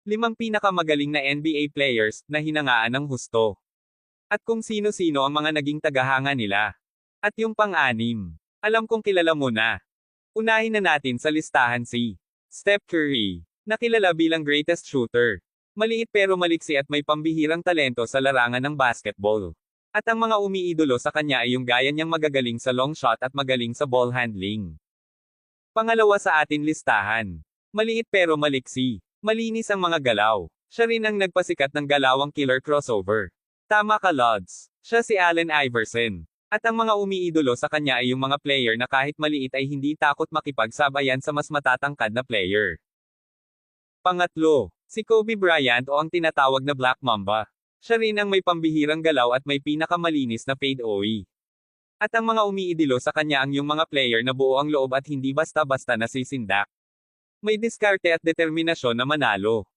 5 pinakamagaling na NBA players na hinangaan ng husto. At kung sino-sino ang mga naging tagahanga nila. At yung pang-6, alam kong kilala mo na. Unahin na natin sa listahan si Steph Curry, na kilala bilang greatest shooter. Maliit pero maliksi at may pambihirang talento sa larangan ng basketball. At ang mga umiidolo sa kanya ay yung gaya niyang magagaling sa long shot at magaling sa ball handling. Pangalawa sa atin listahan. Maliit pero maliksi. Malinis ang mga galaw. Siya rin ang nagpasikat ng galawang killer crossover. Tama ka, Lods. Siya si Allen Iverson. At ang mga umiidolo sa kanya ay yung mga player na kahit maliit ay hindi takot makipagsabayan sa mas matatangkad na player. Pangatlo, si Kobe Bryant o ang tinatawag na Black Mamba. Siya rin ang may pambihirang galaw at may pinakamalinis na fade-away. At ang mga umiidolo sa kanya ang yung mga player na buo ang loob at hindi basta-basta nasisindak. May diskarte at determinasyon na manalo.